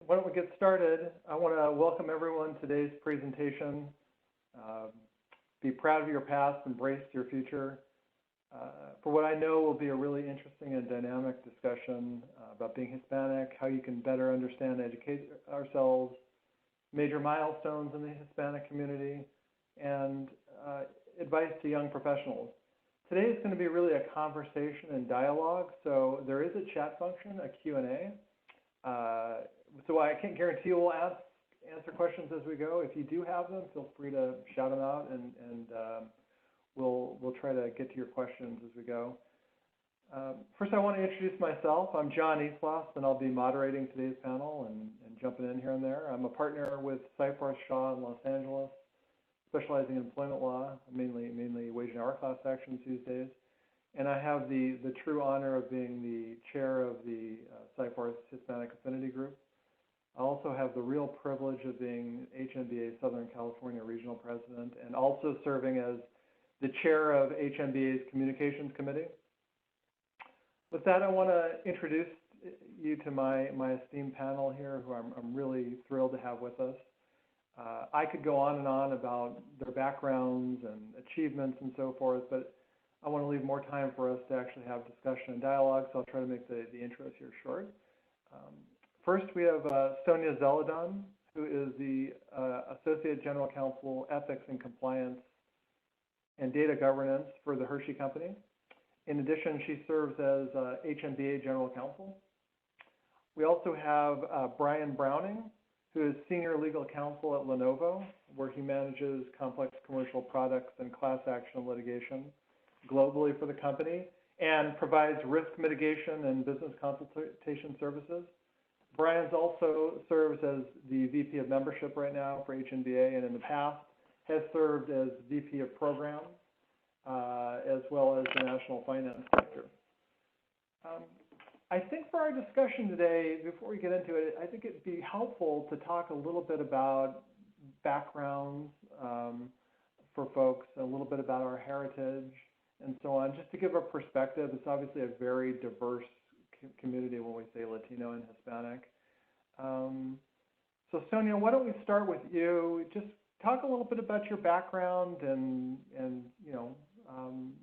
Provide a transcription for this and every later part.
why don't we get started? I want to welcome everyone to today's presentation. Be proud of your past, embrace your future. For what I know will be a really interesting and dynamic discussion about being Hispanic, how you can better understand and educate ourselves, major milestones in the Hispanic community, and advice to young professionals. Today is going to be really a conversation and dialogue, so there is a chat function, a Q&A. So I can't guarantee we'll answer questions as we go. If you do have them, feel free to shout them out, and we'll try to get to your questions as we go. First, I want to introduce myself. I'm John Seyfarth, and I'll be moderating today's panel and jumping in here and there. I'm a partner with Seyfarth Shaw in Los Angeles, specializing in employment law, mainly wage and hour class actions these days. And I have the true honor of being the chair of the Seyfarth Hispanic Affinity Group. I also have the real privilege of being HNBA Southern California Regional President and also serving as the chair of HNBA's Communications Committee. With that, I want to introduce you to my esteemed panel here, who I'm really thrilled to have with us. I could go on and on about their backgrounds and achievements and so forth, but I want to leave more time for us to actually have discussion and dialogue, so I'll try to make the intros here short. First, we have Sonia Zeledon, who is the Associate General Counsel, Ethics and Compliance and Data Governance for the Hershey Company. In addition, she serves as HNBA General Counsel. We also have Brian Browning, who is Senior Legal Counsel at Lenovo, where he manages complex commercial products and class action litigation globally for the company and provides risk mitigation and business consultation services. Brian's also serves as the VP of Membership right now for HNBA, and in the past has served as VP of Programs, as well as the National Finance Director. I think for our discussion today, before we get into it, I think it'd be helpful to talk a little bit about backgrounds for folks, a little bit about our heritage, and so on, just to give a perspective. It's obviously a very diverse community when we say Latino and Hispanic. So Sonia, why don't we start with you? Just talk a little bit about your background and you know,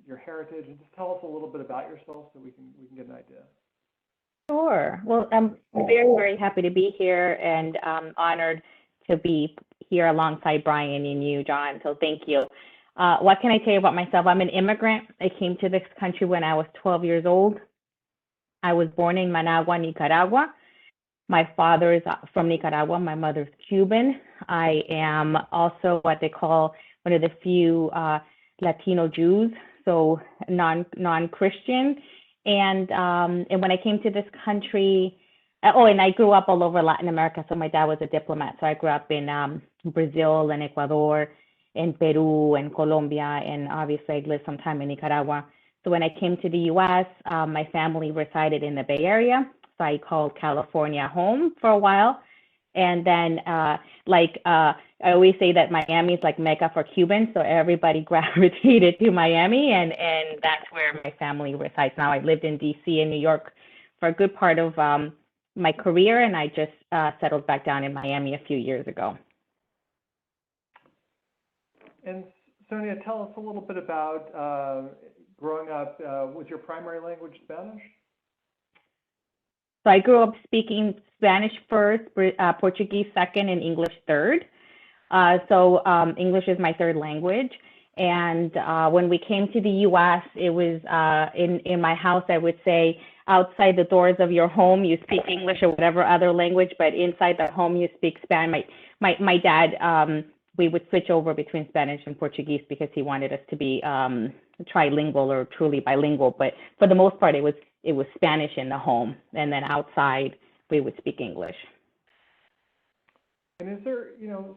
your heritage, and just tell us a little bit about yourself so we can get an idea. Sure. Well, I'm very, very happy to be here, and honored to be here alongside Brian and you, John. So thank you. What can I tell you about myself? I'm an immigrant. I came to this country when I was 12 years old. I was born in Managua, Nicaragua. My father is from Nicaragua. My mother's Cuban. I am also what they call one of the few Latino Jews, so non-Christian. And when I came to this country, and I grew up all over Latin America. So my dad was a diplomat. So I grew up in Brazil and Ecuador and Peru and Colombia. And obviously I lived some time in Nicaragua. So when I came to the US, my family resided in the Bay Area. So I called California home for a while. And then I always say that Miami is like Mecca for Cubans. So everybody gravitated to Miami, and that's where my family resides now. I lived in DC and New York for a good part of my career, and I just settled back down in Miami a few years ago. And Sonia, tell us a little bit about growing up. Was your primary language Spanish? So I grew up speaking Spanish first, Portuguese second, and English third. So English is my third language. And when we came to the U.S., it was in my house, I would say, outside the doors of your home, you speak English or whatever other language, but inside the home, you speak Spanish. My dad, we would switch over between Spanish and Portuguese because he wanted us to be trilingual or truly bilingual. But for the most part, it was Spanish in the home, and then outside we would speak English. And is there,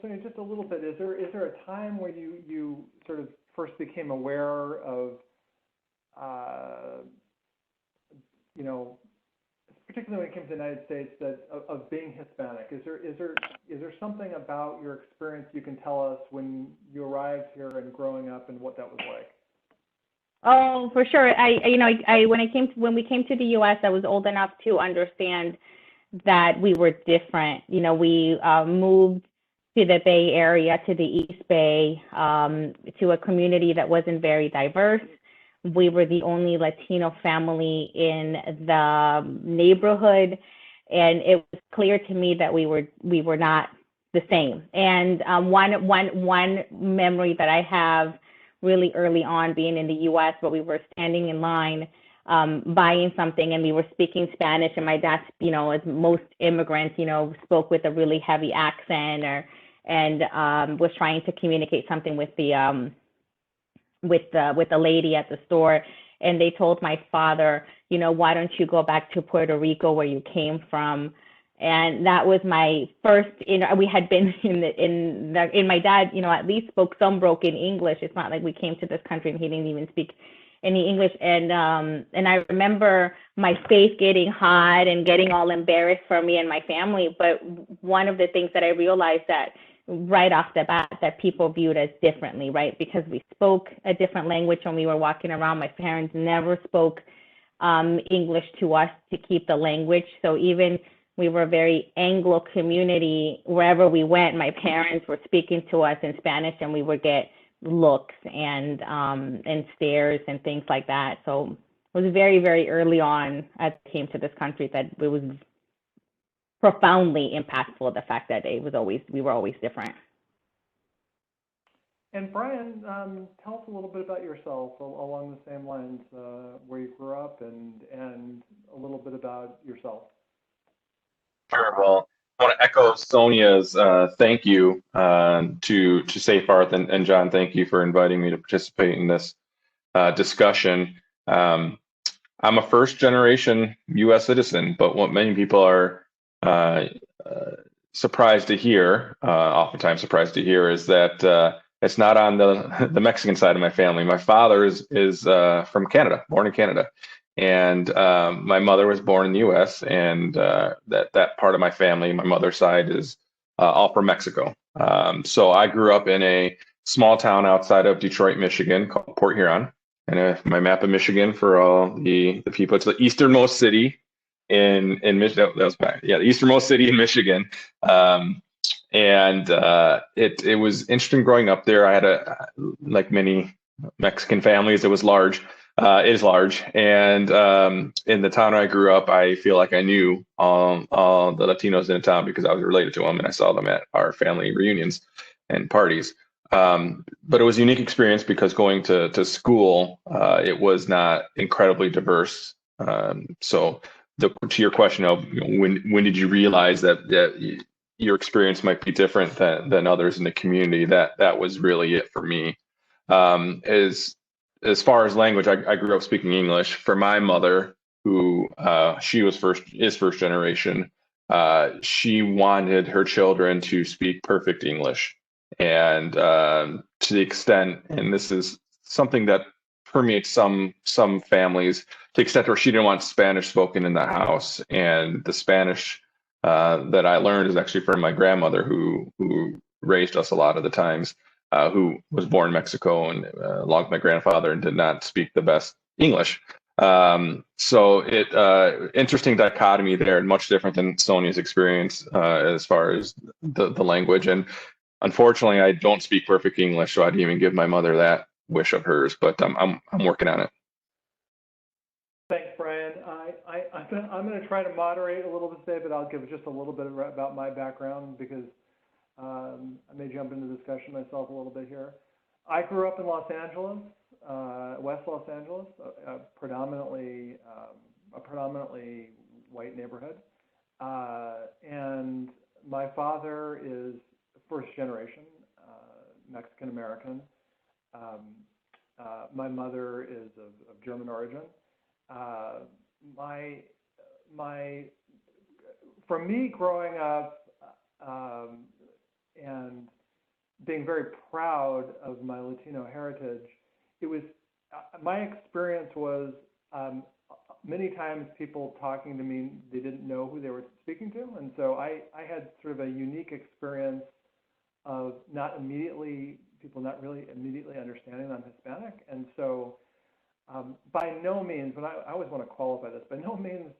Sonia, just a little bit, is there a time where you sort of first became aware of, particularly when it came to the United States, of being Hispanic? Is there something about your experience you can tell us when you arrived here and growing up and what that was like? Oh, for sure. When we came to the U.S., I was old enough to understand that we were different. You know, we moved to the Bay Area, to the East Bay, to a community that wasn't very diverse. We were the only Latino family in the neighborhood, and it was clear to me that we were not the same. And one memory that I have really early on being in the U.S., but we were standing in line buying something, and we were speaking Spanish, and my dad, you know, as most immigrants, you know, spoke with a really heavy accent, and was trying to communicate something with the lady at the store. And they told my father, you know, why don't you go back to Puerto Rico where you came from? And that was my first, you know, we had been in my dad, you know, at least spoke some broken English. It's not like we came to this country and he didn't even speak any English. And I remember my face getting hot and getting all embarrassed for me and my family. But one of the things that I realized that right off the bat that people viewed us differently, right? Because we spoke a different language when we were walking around. My parents never spoke English to us to keep the language. So even we were a very Anglo community. Wherever we went, my parents were speaking to us in Spanish, and we would get looks and stares and things like that. So it was very, very early on as I came to this country that it was profoundly impactful, the fact that we were always different. And Brian, tell us a little bit about yourself along the same lines, where you grew up and a little bit about yourself. Sure. Well, I want to echo Sonia's thank you to Seyfarth and John. Thank you for inviting me to participate in this discussion. I'm a first generation U.S. citizen, but what many people are surprised to hear, oftentimes surprised to hear, is that it's not on the Mexican side of my family. My father is from Canada, born in Canada. And my mother was born in the U.S., and that part of my family, my mother's side, is all from Mexico. So I grew up in a small town outside of Detroit, Michigan, called Port Huron. And my map of Michigan for all the people, it's the easternmost city in Michigan. That was back, yeah, the easternmost city in Michigan. It was interesting growing up there. I had like many Mexican families, it was large. It is large, and in the town I grew up, I feel like I knew all the Latinos in the town because I was related to them, and I saw them at our family reunions and parties. But it was a unique experience because going to school, it was not incredibly diverse. So to your question of when did you realize that your experience might be different than others in the community, that was really it for me. As far as language, I grew up speaking English. For my mother, who she is first generation, she wanted her children to speak perfect English. And to the extent, and this is something that permeates some families, to the extent where she didn't want Spanish spoken in the house. And the Spanish that I learned is actually from my grandmother, who raised us a lot of the times. Who was born in Mexico and along with my grandfather, and did not speak the best English. So interesting dichotomy there, and much different than Sonia's experience as far as the language. And unfortunately, I don't speak perfect English, so I didn't even give my mother that wish of hers. But I'm working on it. Thanks, Brian. I'm going to try to moderate a little bit today, but I'll give just a little bit about my background because I may jump into the discussion myself a little bit here. I grew up in Los Angeles, West Los Angeles, a predominantly white neighborhood. And my father is first generation Mexican American. My mother is of German origin. For me growing up, and being very proud of my Latino heritage, it was, my experience was many times people talking to me, they didn't know who they were speaking to. And so I had sort of a unique experience of people not really immediately understanding I'm Hispanic. And so by no means, and I always want to qualify this, by no means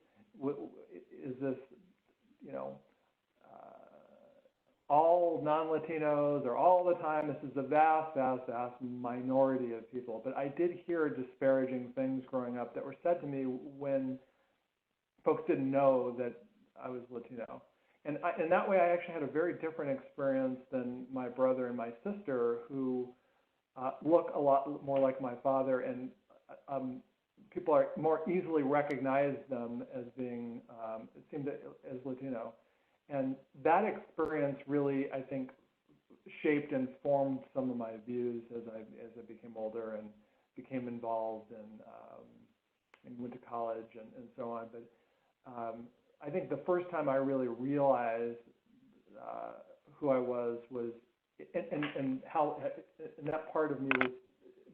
is this you know, all non-Latinos or all the time. This is a vast, vast, vast minority of people. But I did hear disparaging things growing up that were said to me when folks didn't know that I was Latino. And in that way, I actually had a very different experience than my brother and my sister, who look a lot more like my father, and people are more easily recognize them as being, it seemed as Latino. And that experience really, I think, shaped and formed some of my views as I became older and became involved and went to college and so on. But I think the first time I really realized who I was and how and that part of me was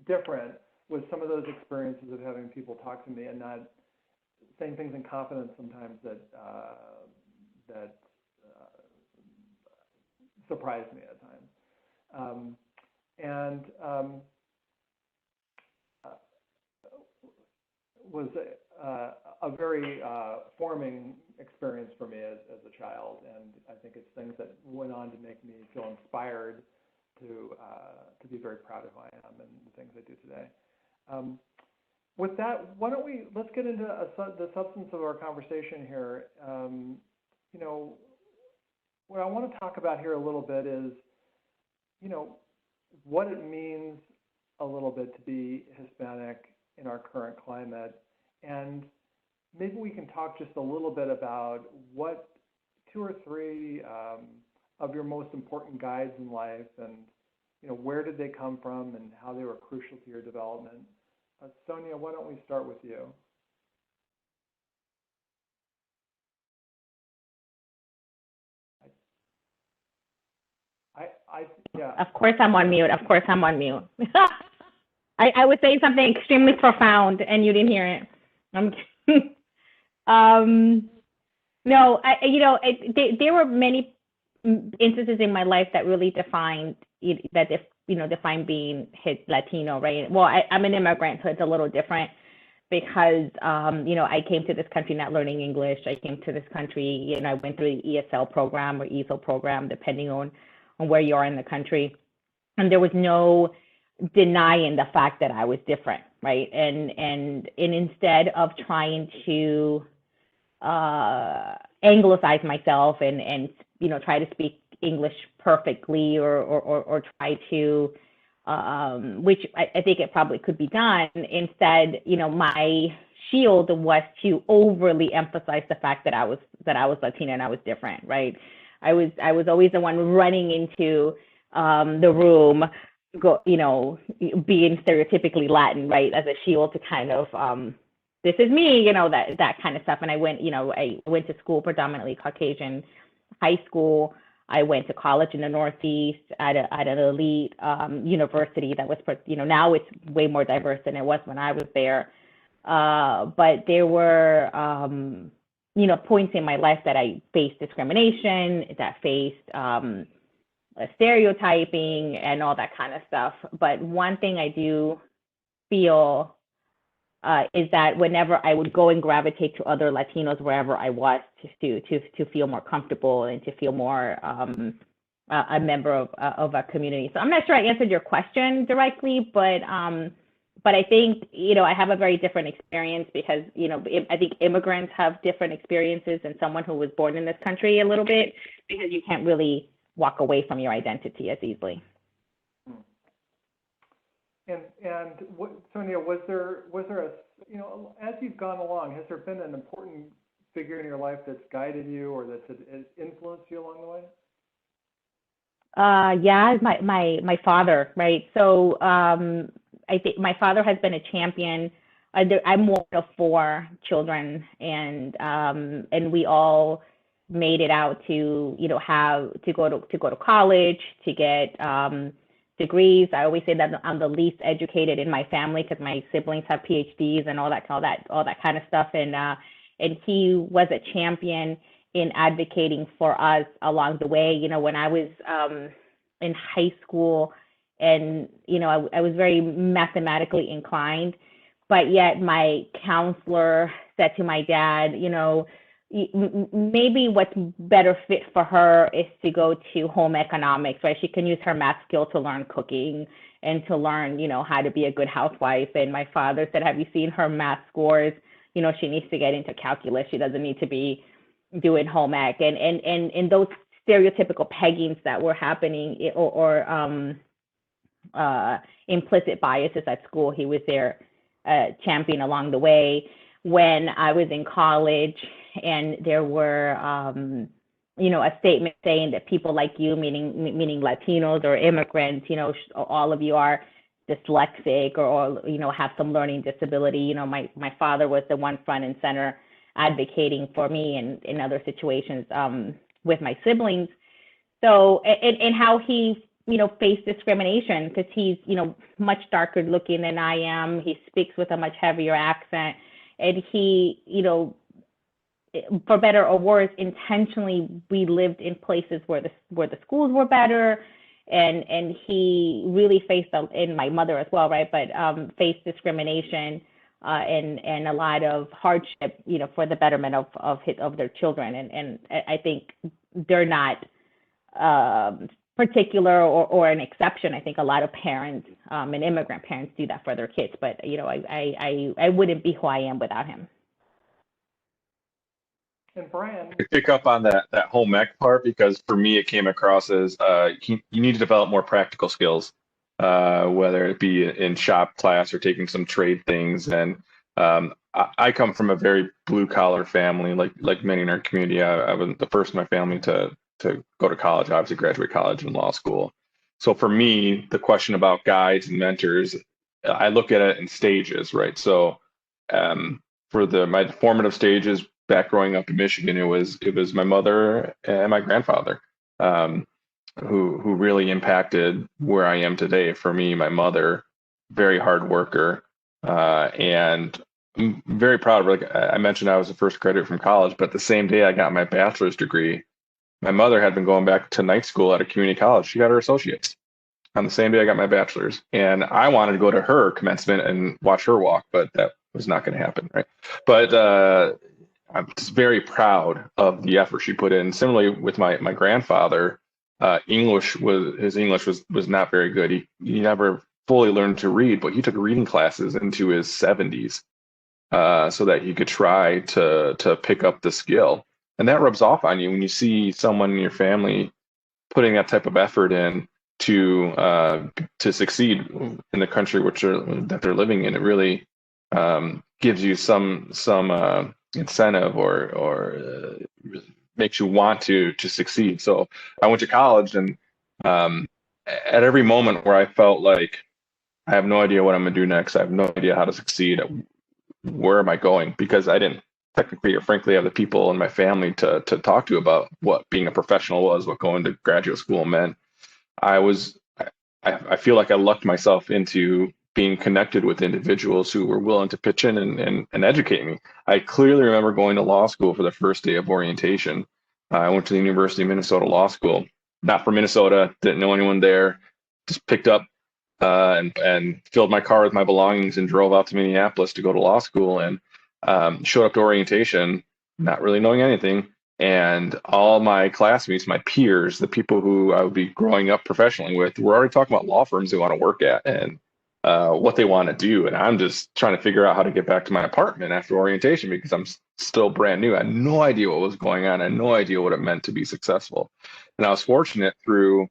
different, was some of those experiences of having people talk to me and not saying things in confidence sometimes that surprised me at times. Was a very forming experience for me as a child, and I think it's things that went on to make me feel inspired to be very proud of who I am and the things I do today. With that, let's get into the substance of our conversation here. You know, what I want to talk about here a little bit is, you know, what it means a little bit to be Hispanic in our current climate. And maybe we can talk just a little bit about what 2 or 3 of your most important guides in life, and, you know, where did they come from and how they were crucial to your development. Sonia, why don't we start with you? Yeah. Of course I'm on mute. Of course I'm on mute. I was saying something extremely profound and you didn't hear it. No, there were many instances in my life that really defined being Latino, right? Well, I'm an immigrant, so it's a little different because, I came to this country not learning English. I came to this country, I went through the ESL program or ESL program, depending on where you are in the country. And there was no denying the fact that I was different, right? And instead of trying to anglicize myself and try to speak English perfectly or try to, which I think it probably could be done. Instead, my shield was to overly emphasize the fact that I was Latina and I was different, right? I was always the one running into the room, being stereotypically Latin, right, as a shield to kind of this is me, that kind of stuff. And I went to school predominantly Caucasian high school. I went to college in the Northeast at an elite university that was, now it's way more diverse than it was when I was there. But there were, points in my life that I faced discrimination, that faced stereotyping and all that kind of stuff. But one thing I do feel is that whenever I would go and gravitate to other Latinos wherever I was to feel more comfortable and to feel more a member of a community. So I'm not sure I answered your question directly, but I think, I have a very different experience because, I think immigrants have different experiences than someone who was born in this country a little bit, because you can't really walk away from your identity as easily. And Sonia, was there a, as you've gone along, has there been an important figure in your life that's guided you or that's influenced you along the way? Yeah, my father, right? So I think my father has been a champion. I'm one of 4 children, and we all made it out to have to go to college, to get degrees. I always say that I'm the least educated in my family because my siblings have PhDs and all that kind of stuff. And he was a champion in advocating for us along the way. When I was in high school, and I was very mathematically inclined, but yet my counselor said to my dad, maybe what's better fit for her is to go to home economics, right? She can use her math skill to learn cooking and to learn, how to be a good housewife. And my father said, have you seen her math scores? She needs to get into calculus. She doesn't need to be doing home ec. And those stereotypical peggings that were happening, or implicit biases at school, he was there champion along the way. When I was in college, and there were, a statement saying that people like you, meaning Latinos or immigrants, all of you are dyslexic or have some learning disability. My father was the one front and center advocating for me and in other situations with my siblings. So, and how he, faced discrimination because he's, much darker looking than I am. He speaks with a much heavier accent, and he, for better or worse, intentionally, we lived in places where the schools were better, and he really faced, and my mother as well, right? But faced discrimination and a lot of hardship, for the betterment of their children, and I think they're not particular or an exception. I think a lot of parents and immigrant parents do that for their kids, but I wouldn't be who I am without him. And Brian, I pick up on that home ec part because for me it came across as you need to develop more practical skills, whether it be in shop class or taking some trade things. And I come from a very blue collar family, like many in our community. I was the first in my family to go to college, obviously graduate college and law school. So for me, the question about guides and mentors, I look at it in stages, right? So for my formative stages, back growing up in Michigan, it was my mother and my grandfather who really impacted where I am today. For me, my mother, very hard worker, and I'm very proud of her. Like I mentioned, I was the first graduate from college, but the same day I got my bachelor's degree, my mother had been going back to night school at a community college. She got her associates on the same day I got my bachelor's, and I wanted to go to her commencement and watch her walk, but that was not going to happen, right? But I'm just very proud of the effort she put in. Similarly with my grandfather, English was not very good. He never fully learned to read, but he took reading classes into his 70s so that he could try to pick up the skill. And that rubs off on you when you see someone in your family putting that type of effort in to succeed in the country that they're living in. It really gives you some incentive or makes you want to succeed. So I went to college, and at every moment where I felt like I have no idea what I'm gonna do next, I have no idea how to succeed, where am I going? Because I didn't technically or frankly have the people in my family to talk to about what being a professional was, what going to graduate school meant. I feel like I lucked myself into being connected with individuals who were willing to pitch in and educate me. I clearly remember going to law school for the first day of orientation. I went to the University of Minnesota Law School, not from Minnesota, didn't know anyone there, just picked up and filled my car with my belongings and drove out to Minneapolis to go to law school, and showed up to orientation, not really knowing anything. And all my classmates, my peers, the people who I would be growing up professionally with, were already talking about law firms they want to work at and what they want to do. And I'm just trying to figure out how to get back to my apartment after orientation because I'm still brand new. I had no idea what was going on. I had no idea what it meant to be successful. And I was fortunate through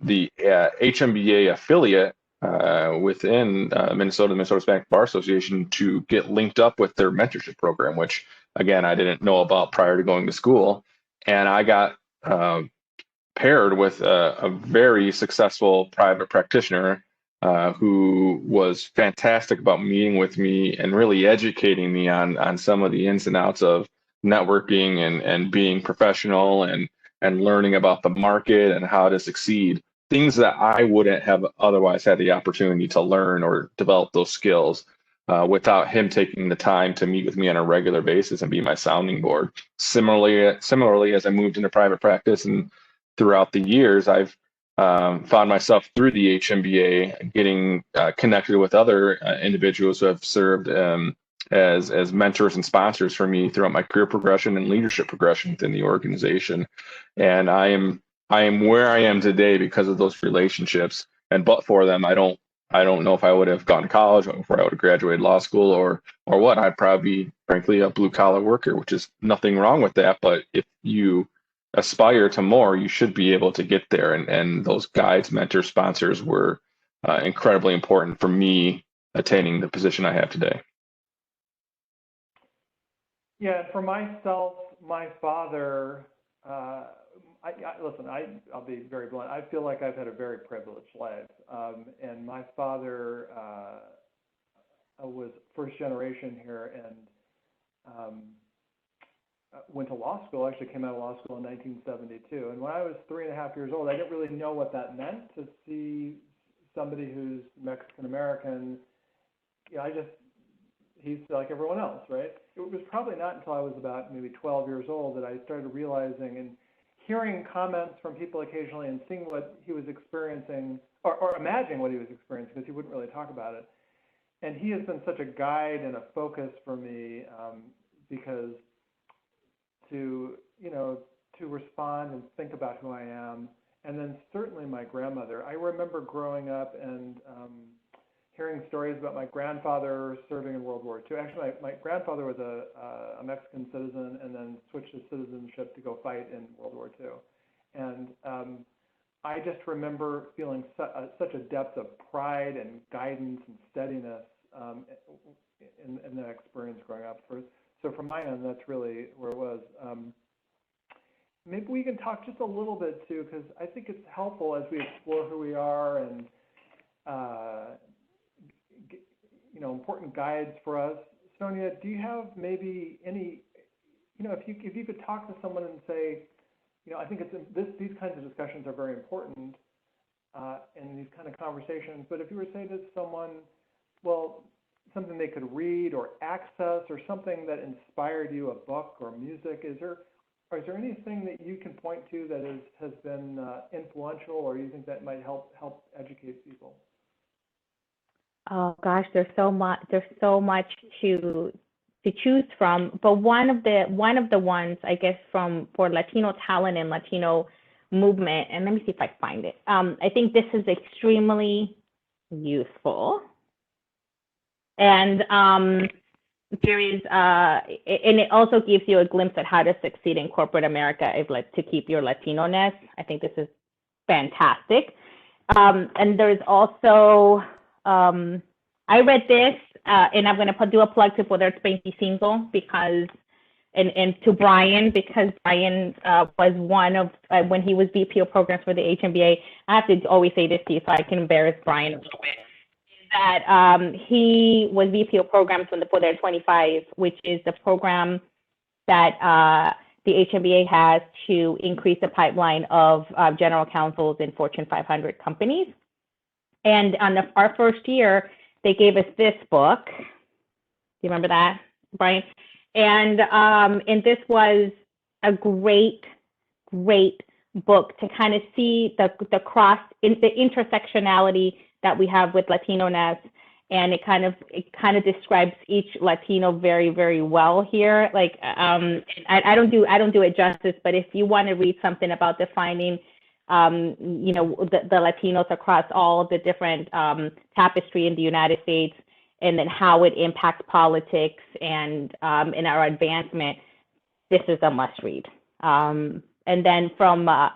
the HNBA affiliate within Minnesota Hispanic Bar Association to get linked up with their mentorship program, which again, I didn't know about prior to going to school. And I got paired with a very successful private practitioner who was fantastic about meeting with me and really educating me on some of the ins and outs of networking and being professional and learning about the market and how to succeed. Things that I wouldn't have otherwise had the opportunity to learn or develop those skills without him taking the time to meet with me on a regular basis and be my sounding board. Similarly, as I moved into private practice and throughout the years, I've found myself through the HNBA getting connected with other individuals who have served as mentors and sponsors for me throughout my career progression and leadership progression within the organization. And I am where I am today because of those relationships. And but for them, I don't know if I would have gone to college or if I would have graduated law school or what. I'd probably be, frankly, a blue collar worker, which is nothing wrong with that. But if you aspire to more, you should be able to get there. And those guides, mentors, sponsors were incredibly important for me attaining the position I have today. Yeah, for myself, my father, listen, I'll be very blunt. I feel like I've had a very privileged life. And my father was first generation here and went to law school, actually came out of law school in 1972. And when I was 3.5 years old, I didn't really know what that meant to see somebody who's Mexican-American. He's like everyone else, right? It was probably not until I was about maybe 12 years old that I started realizing and hearing comments from people occasionally and seeing what he was experiencing or imagining what he was experiencing because he wouldn't really talk about it. And he has been such a guide and a focus for me because to respond and think about who I am. And then certainly my grandmother. I remember growing up and hearing stories about my grandfather serving in World War II. Actually, my grandfather was a Mexican citizen and then switched his citizenship to go fight in World War II. And I just remember feeling such a depth of pride and guidance and steadiness in that experience growing up. So from my end, that's really where it was. Maybe we can talk just a little bit too, because I think it's helpful as we explore who we are and important guides for us. Sonia, do you have maybe any, if you could talk to someone and say, I think these kinds of discussions are very important in these kind of conversations, but if you were to say to someone, well, something they could read or access or something that inspired you, a book or music, is there anything that you can point to that has been influential or you think that might help educate people? Oh gosh, there's so much to choose from. But one of the ones, I guess, for Latino talent and Latino movement, and let me see if I can find it. I think this is extremely useful. And there is, and it also gives you a glimpse at how to succeed in corporate America to keep your Latino-ness. I think this is fantastic. And there's also, I read this, and I'm going to do a plug to Poder 25 because, and to Brian, because Brian was one of, when he was VP of programs for the HNBA, I have to always say this to you so I can embarrass Brian a little bit, that he was VP of programs from the Poder 25, which is the program that the HNBA has to increase the pipeline of general counsels in Fortune 500 companies. And on our first year, they gave us this book. Do you remember that, Brian? And this was a great book to kind of see the intersectionality that we have with Latino-ness, and it kind of describes each Latino very, very well here. Like I don't do it justice, but if you want to read something about defining the Latinos across all the different tapestry in the United States, and then how it impacts politics and in our advancement, this is a must read. And then there's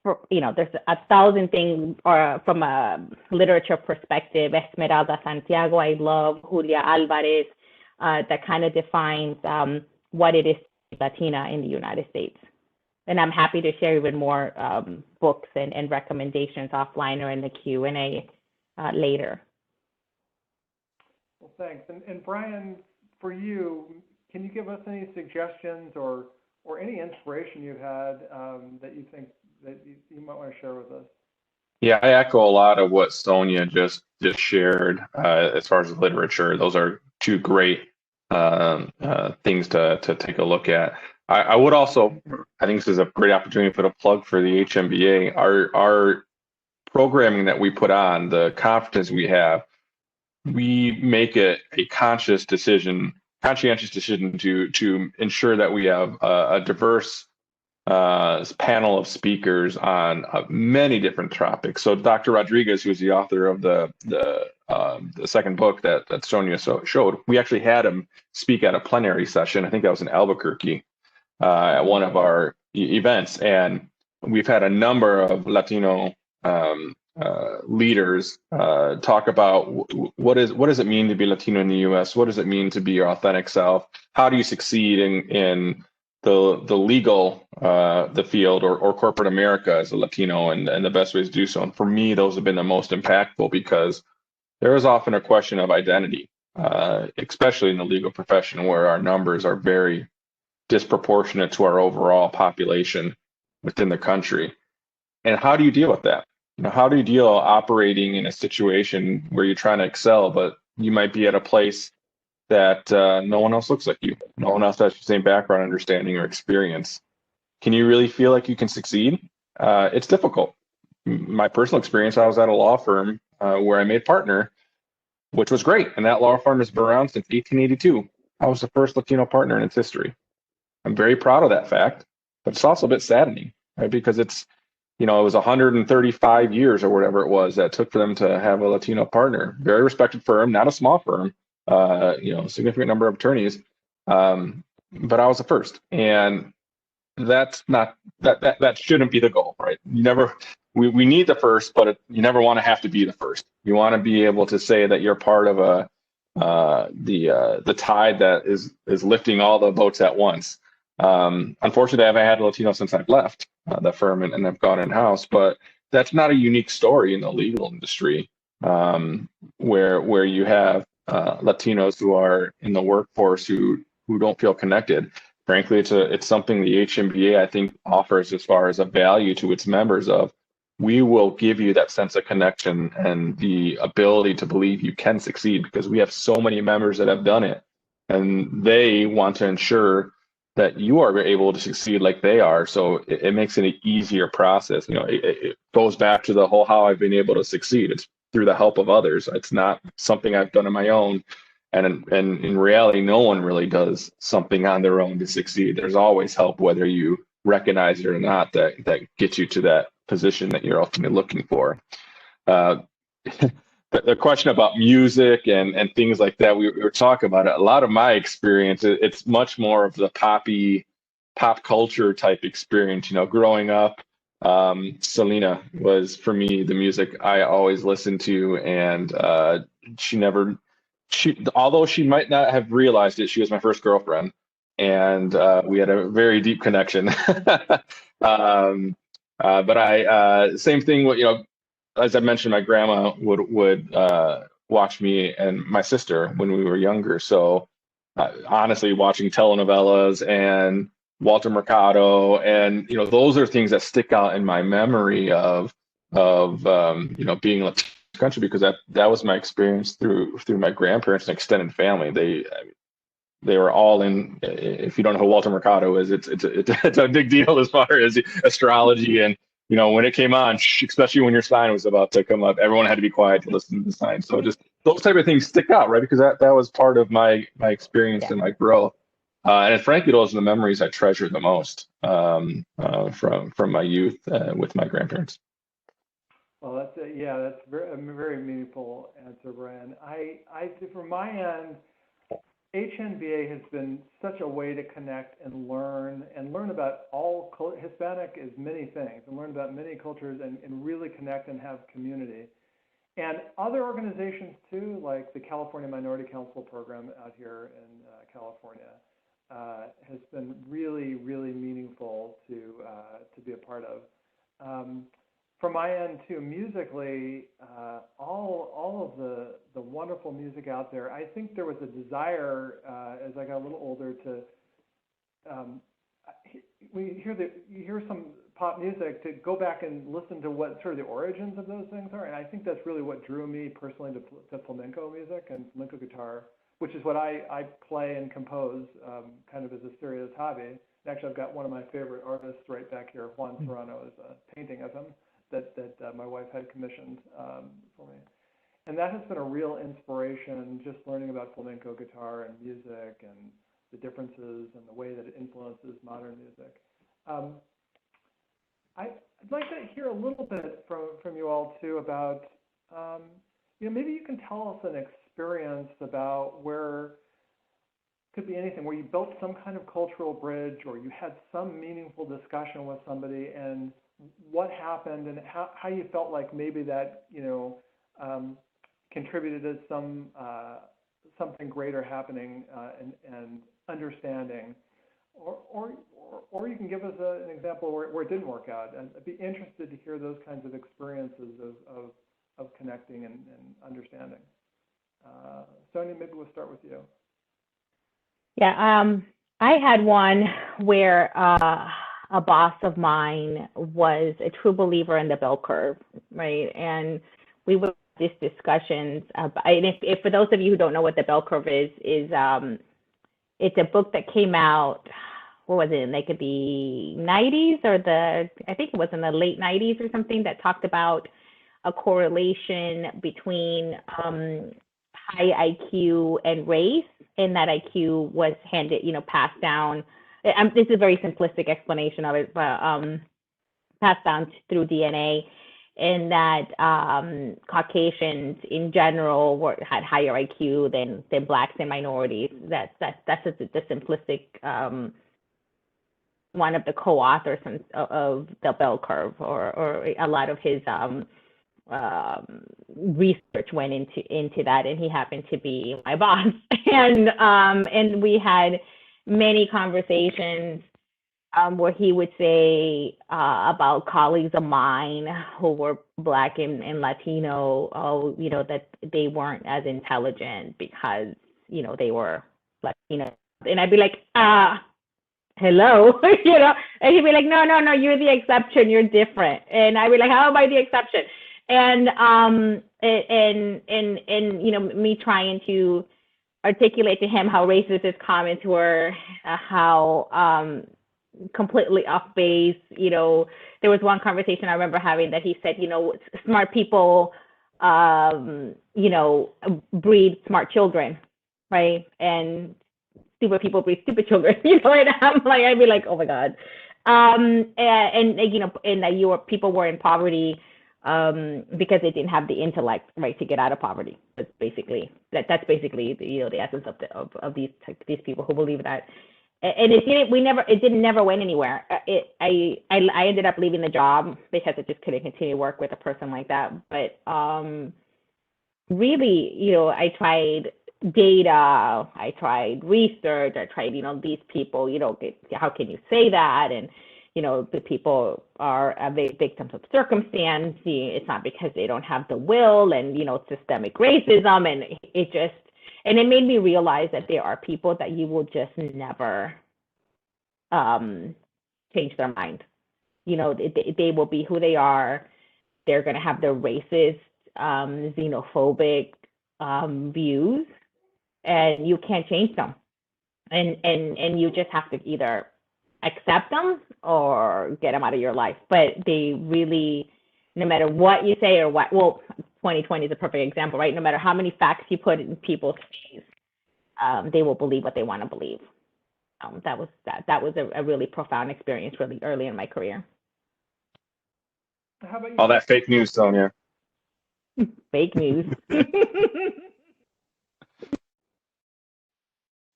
1,000 things from a literature perspective. Esmeralda Santiago, I love Julia Alvarez, that kind of defines what it is to be Latina in the United States. And I'm happy to share even more books and recommendations offline or in the Q&A later. Well, thanks. And Brian, for you, can you give us any suggestions or any inspiration you've had that you think that you might want to share with us? Yeah, I echo a lot of what Sonia just shared as far as literature. Those are two great things to take a look at. I would also, I think this is a great opportunity to put a plug for the HNBA. Our programming that we put on, the conferences we have, we make a conscientious decision to ensure that we have a diverse panel of speakers on many different topics. So Dr. Rodriguez, who's the author of the second book that Sonia showed, we actually had him speak at a plenary session. I think that was in Albuquerque at one of our events, and we've had a number of Latino leaders talk about what does it mean to be Latino in the U.S. What does it mean to be your authentic self? How do you succeed in the legal the field or corporate America as a Latino, and the best ways to do so? And for me, those have been the most impactful because there is often a question of identity, especially in the legal profession where our numbers are very disproportionate to our overall population within the country. And how do you deal with that? How do you deal operating in a situation where you're trying to excel, but you might be at a place that no one else looks like you, no one else has the same background, understanding, or experience? Can you really feel like you can succeed? It's difficult. My personal experience, I was at a law firm where I made partner, which was great. And that law firm has been around since 1882. I was the first Latino partner in its history. I'm very proud of that fact, but it's also a bit saddening, right? Because it was 135 years or whatever it was that took for them to have a Latino partner. Very respected firm, not a small firm, significant number of attorneys. But I was the first. And that's not, that shouldn't be the goal, right? We need the first, but you never want to have to be the first. You want to be able to say that you're part of the tide that is lifting all the boats at once. Unfortunately, I haven't had a Latino since I've left the firm and I've gone in-house, but that's not a unique story in the legal industry, where you have Latinos who are in the workforce who don't feel connected. Frankly, it's something the HNBA, I think, offers as far as a value to its members of, we will give you that sense of connection and the ability to believe you can succeed, because we have so many members that have done it, and they want to ensure that you are able to succeed like they are. So it makes it an easier process. It goes back to the whole how I've been able to succeed. It's through the help of others. It's not something I've done on my own. And in reality, no one really does something on their own to succeed. There's always help, whether you recognize it or not, that gets you to that position that you're ultimately looking for. The question about music and things like that, we were talking about it. A lot of my experience, it's much more of the pop culture type experience. Growing up, Selena was, for me, the music I always listened to, and although she might not have realized it, she was my first girlfriend, and we had a very deep connection. But same thing, as I mentioned, my grandma would watch me and my sister when we were younger. So honestly, watching telenovelas and Walter Mercado, and those are things that stick out in my memory of being in the country, because that was my experience through my grandparents and extended family. They were all in. If you don't know who Walter Mercado is, it's a big deal as far as astrology. And when it came on, especially when your sign was about to come up, everyone had to be quiet to listen to the sign. So just those type of things stick out, right? Because that was part of my experience and my growth. And frankly, those are the memories I treasure the most from my youth with my grandparents. Well, that's a very meaningful answer, Brian. I from my end, HNBA has been such a way to connect and learn about all Hispanic is many things, and learn about many cultures and really connect and have community. And other organizations too, like the California Minority Council program out here in California, has been really, really meaningful to be a part of. From my end too, musically, all of the wonderful music out there, I think there was a desire as I got a little older to, you hear some pop music, to go back and listen to what sort of the origins of those things are. And I think that's really what drew me personally to flamenco music and flamenco guitar, which is what I play and compose kind of as a serious hobby. Actually, I've got one of my favorite artists right back here, Juan Serrano, is a painting of him that my wife had commissioned for me. And that has been a real inspiration, just learning about flamenco guitar and music and the differences and the way that it influences modern music. I'd like to hear a little bit from you all too about, maybe you can tell us an experience about where, could be anything, where you built some kind of cultural bridge or you had some meaningful discussion with somebody and what happened and how you felt like maybe that, contributed to something greater happening and understanding. Or you can give us an example where it didn't work out. And I'd be interested to hear those kinds of experiences of connecting and understanding. Sonia, maybe we'll start with you. Yeah, I had one where a boss of mine was a true believer in the bell curve, right? And we would have these discussions. And if for those of you who don't know what the bell curve is it's a book that came out, what was it, like the 90s or I think it was in the late 90s or something, that talked about a correlation between high IQ and race, and that IQ was passed down. This is a very simplistic explanation of it, but passed down through DNA, and that Caucasians in general had higher IQ than Blacks and minorities. That's the simplistic one of the co-authors of the bell curve, or a lot of his research went into that, and he happened to be my boss, and we had many conversations where he would say about colleagues of mine who were Black and Latino, that they weren't as intelligent because they were Latino, and I'd be like, hello, and he'd be like, no, you're the exception, you're different, and I'd be like, how am I the exception? And me trying to articulate to him how racist his comments were, how completely off base. There was one conversation I remember having that he said, smart people, breed smart children, right? And stupid people breed stupid children, and I'm like, I'd be like, oh my God. And that people were in poverty because they didn't have the intellect, right, to get out of poverty. That's basically the essence of these people who believe that. And it never went anywhere. I ended up leaving the job because I just couldn't continue to work with a person like that. But really, I tried data, I tried research, I tried, these people, how can you say that? And the people are victims of circumstance. It's not because they don't have the will, and systemic racism, and it made me realize that there are people that you will just never change their mind. They will be who they are. They're going to have their racist, xenophobic views, and you can't change them. And you just have to either accept them or get them out of your life. But they really, no matter what you say or what, 2020 is a perfect example, right? No matter how many facts you put in people's face, they will believe what they want to believe. That was a really profound experience really early in my career. How about you? All that fake news, Sonia. Fake news.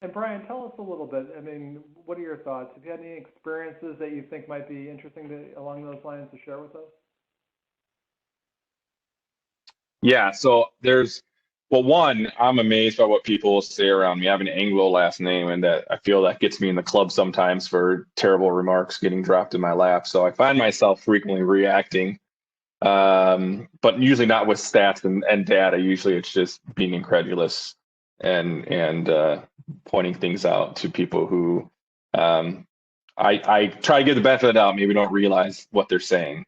And Brian, tell us a little bit. I mean, what are your thoughts? Have you had any experiences that you think might be interesting along those lines to share with us? Yeah, so one, I'm amazed by what people say around me. I have an Anglo last name, and that I feel that gets me in the club sometimes for terrible remarks getting dropped in my lap. So I find myself frequently reacting, but usually not with stats and data. Usually it's just being incredulous and pointing things out to people who I try to give the benefit of the doubt, maybe don't realize what they're saying.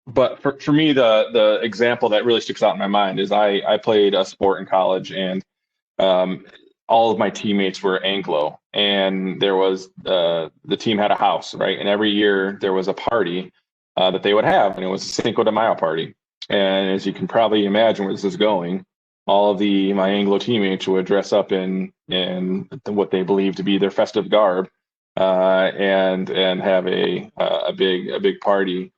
But for me, the example that really sticks out in my mind is I played a sport in college, and all of my teammates were Anglo, and there was the team had a house, right? And every year there was a party that they would have, and it was a Cinco de Mayo party. And as you can probably imagine where this is going, all of my Anglo teammates would dress up in what they believe to be their festive garb, and have a big party,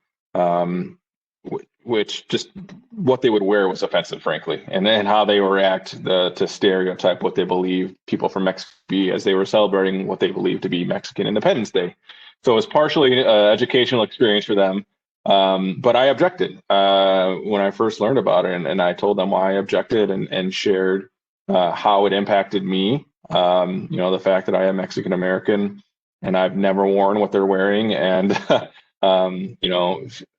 which just what they would wear was offensive, frankly, and then how they would react to stereotype what they believe people from Mexico be as they were celebrating what they believed to be Mexican Independence Day. So it was partially an educational experience for them. But I objected when I first learned about it, and I told them why I objected, and shared how it impacted me. The fact that I am Mexican American and I've never worn what they're wearing, and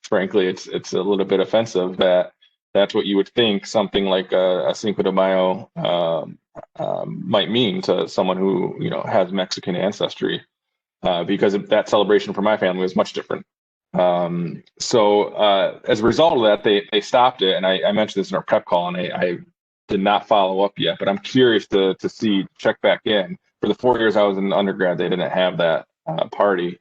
frankly, it's a little bit offensive that that's what you would think something like a Cinco de Mayo might mean to someone who has Mexican ancestry, because that celebration for my family was much different. So as a result of that, they stopped it, and I mentioned this in our prep call, and I did not follow up yet, but I'm curious to check back in. For the 4 years I was in undergrad, they didn't have that party,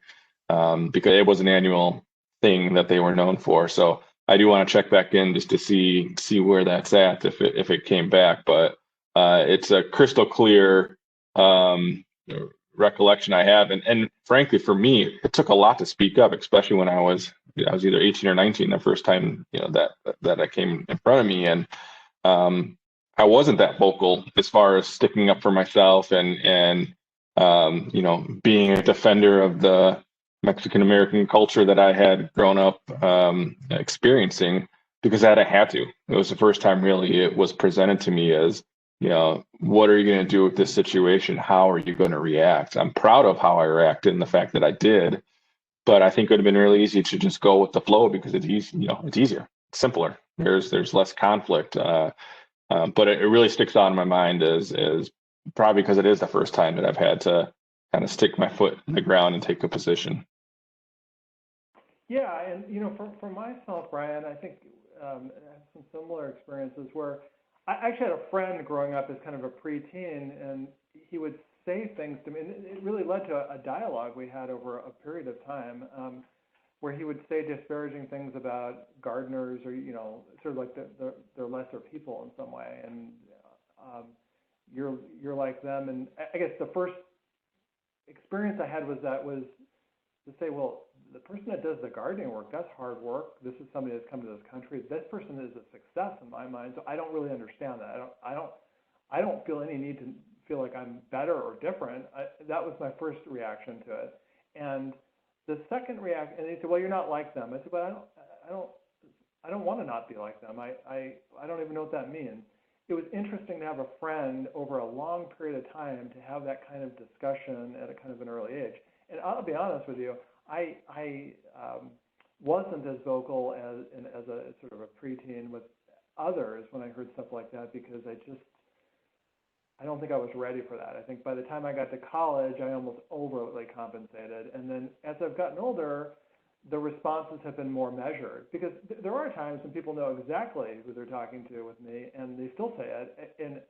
because it was an annual thing that they were known for. So I do want to check back in just to see where that's at, if it came back. But it's a crystal clear recollection I have, and frankly, for me, it took a lot to speak up, especially when I was either 18 or 19 the first time that I came in front of me, and I wasn't that vocal as far as sticking up for myself and being a defender of the Mexican American culture that I had grown up experiencing, because I had to. It was the first time really it was presented to me as, what are you going to do with this situation? How are you going to react? I'm proud of how I reacted and the fact that I did, but I think it would have been really easy to just go with the flow, because it's easy, it's easier, it's simpler. There's less conflict, but it really sticks out in my mind as probably because it is the first time that I've had to kind of stick my foot in the ground and take a position. Yeah, and for myself, Brian, I think I have some similar experiences where I actually had a friend growing up as kind of a preteen, and he would say things to me, and it really led to a dialogue we had over a period of time, where he would say disparaging things about gardeners, or sort of like they're lesser people in some way, and you're like them. And I guess the first experience I had was to say, well, the person that does the gardening work, that's hard work. This is somebody that's come to this country. This person is a success in my mind. So I don't really understand that. I don't feel any need to feel like I'm better or different. That was my first reaction to it. And the second reaction, and they said, well, you're not like them. I said, but I don't want to not be like them. I don't even know what that means. It was interesting to have a friend over a long period of time to have that kind of discussion at a kind of an early age. And I'll be honest with you, I wasn't as vocal as a sort of a preteen with others when I heard stuff like that, because I don't think I was ready for that. I think by the time I got to college, I almost overly compensated. And then as I've gotten older, the responses have been more measured, because there are times when people know exactly who they're talking to with me, and they still say it. And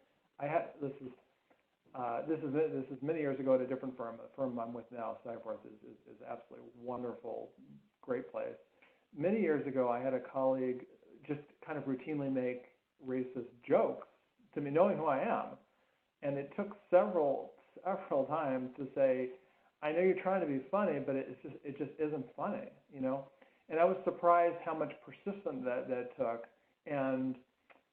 this is many years ago at a different firm. The firm I'm with now, Seyfarth, is absolutely wonderful, great place. Many years ago, I had a colleague just kind of routinely make racist jokes to me, knowing who I am. And it took several times to say, I know you're trying to be funny, but it just isn't funny, And I was surprised how much persistence that took. And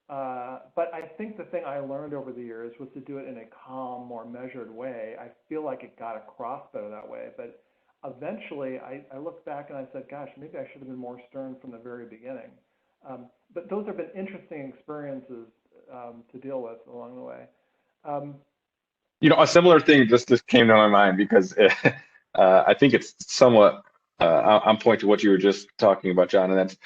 but I think the thing I learned over the years was to do it in a calm, more measured way. I feel like it got across better that way. But eventually, I looked back and I said, gosh, maybe I should have been more stern from the very beginning. But those have been interesting experiences to deal with along the way. A similar thing just came to my mind, because I think it's somewhat on point to what you were just talking about, John. And that's,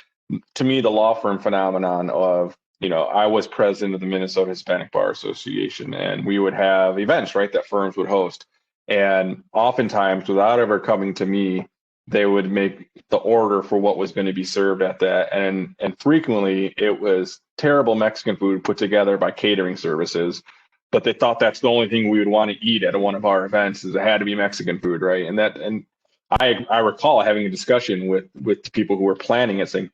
to me, the law firm phenomenon of, I was president of the Minnesota Hispanic Bar Association, and we would have events, right, that firms would host. And oftentimes, without ever coming to me, they would make the order for what was going to be served at that. And frequently, it was terrible Mexican food put together by catering services. But they thought that's the only thing we would want to eat at one of our events, is it had to be Mexican food, right? And I recall having a discussion with the people who were planning it, saying,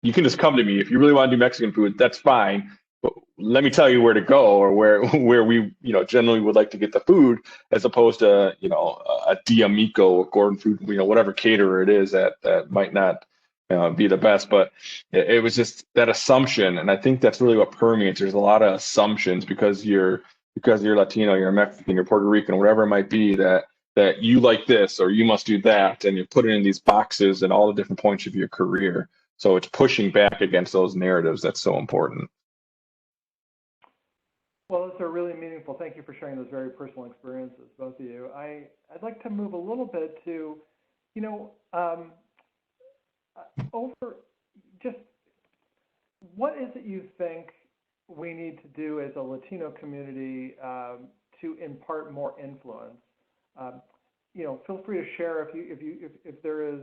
you can just come to me if you really want to do Mexican food. That's fine. But let me tell you where to go, or where we generally would like to get the food, as opposed to a D'Amico or Gordon Food, whatever caterer it is that might not be the best. But it was just that assumption, and I think that's really what permeates. There's a lot of assumptions because you're Latino, you're Mexican, you're Puerto Rican, whatever it might be, that you like this or you must do that, and you put it in these boxes and all the different points of your career. So it's pushing back against those narratives that's so important. Well, those are really meaningful. Thank you for sharing those very personal experiences, both of you. I'd like to move a little bit to, over just what is it you think we need to do as a Latino community to impart more influence? Feel free to share if there is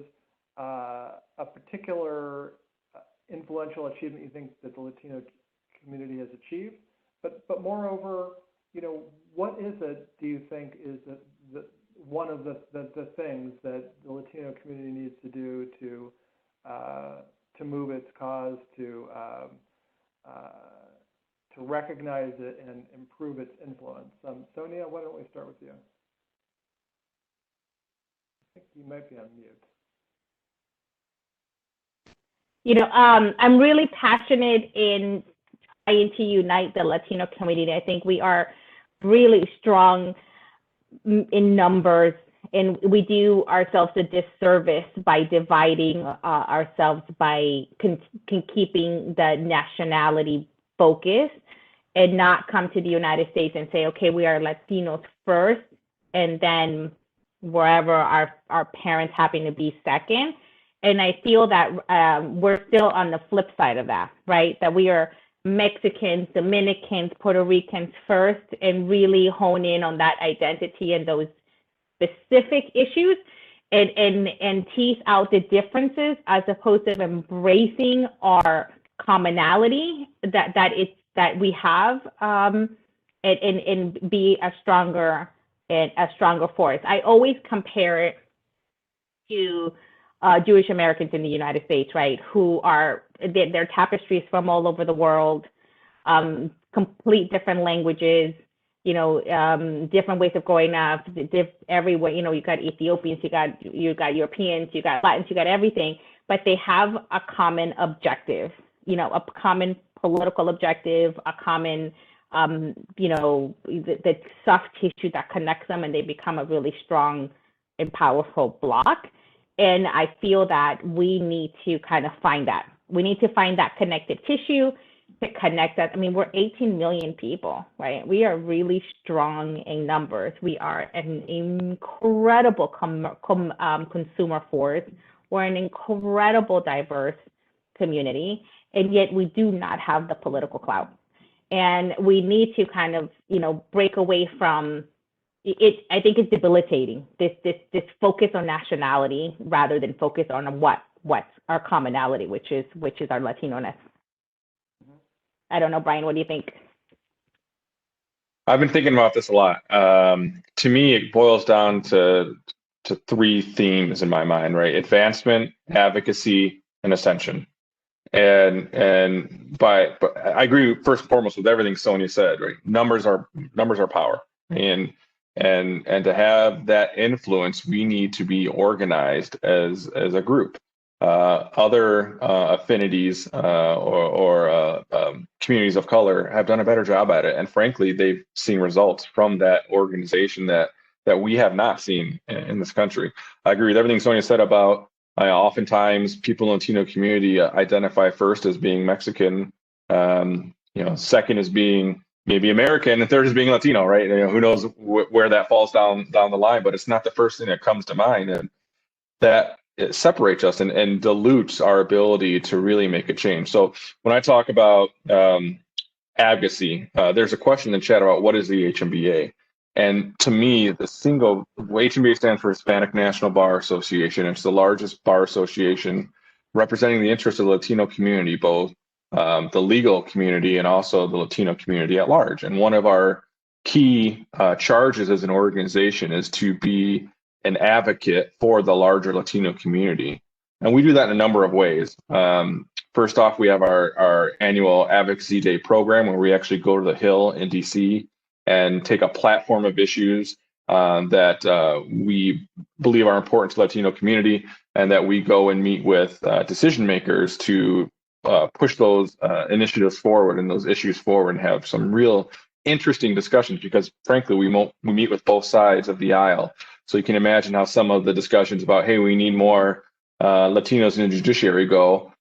a particular influential achievement you think that the Latino community has achieved. But moreover, what is it, do you think, is one of the things that the Latino community needs to do to move its cause, to recognize it and improve its influence? Sonia, why don't we start with you? I think you might be on mute. I'm really passionate in trying to unite the Latino community. I think we are really strong in numbers, and we do ourselves a disservice by dividing ourselves by keeping the nationality focus and not come to the United States and say, okay, we are Latinos first, and then wherever our parents happen to be second. And I feel that we're still on the flip side of that, right? That we are Mexicans, Dominicans, Puerto Ricans first, and really hone in on that identity and those specific issues, and tease out the differences, as opposed to embracing our commonality that we have, and be a stronger force. I always compare it to Jewish Americans in the United States, right? Who are their tapestries from all over the world, complete different languages, different ways of growing up, everywhere. You got Ethiopians, you got Europeans, you got Latins, you got everything, but they have a common objective, a common political objective, a common, the soft tissue that connects them, and they become a really strong and powerful block. And I feel that we need to kind of find that. We need to find that connective tissue to connect us. I mean, we're 18 million people, right? We are really strong in numbers. We are an incredible consumer force. We're an incredible diverse community, and yet we do not have the political clout. And we need to kind of, break away from it. I think it's debilitating, this focus on nationality rather than focus on what's our commonality, which is our Latino-ness. I don't know, Brian, what do you think? I've been thinking about this a lot. To me, it boils down to three themes in my mind, right? Advancement, advocacy, and ascension. But I agree first and foremost with everything Sonia said, right? Numbers are power. And to have that influence, we need to be organized as a group. Other affinities or communities of color have done a better job at it, and frankly, they've seen results from that organization that we have not seen in this country. I agree with everything Sonia said about oftentimes people in the Latino community identify first as being Mexican, second as being maybe American, and third as being Latino, right? Who knows where that falls down the line, but it's not the first thing that comes to mind, and that it separates us and dilutes our ability to really make a change. So when I talk about advocacy, there's a question in the chat about what is the HNBA. And to me, HNBA stands for Hispanic National Bar Association. It's the largest bar association representing the interests of the Latino community, both the legal community and also the Latino community at large. And one of our key charges as an organization is to be an advocate for the larger Latino community. And we do that in a number of ways. First off, we have our annual Advocacy Day program where we actually go to the Hill in DC and take a platform of issues that we believe are important to the Latino community, and that we go and meet with decision makers to push those initiatives forward and those issues forward and have some real interesting discussions, because frankly, we meet with both sides of the aisle. So you can imagine how some of the discussions about, hey, we need more Latinos in the judiciary go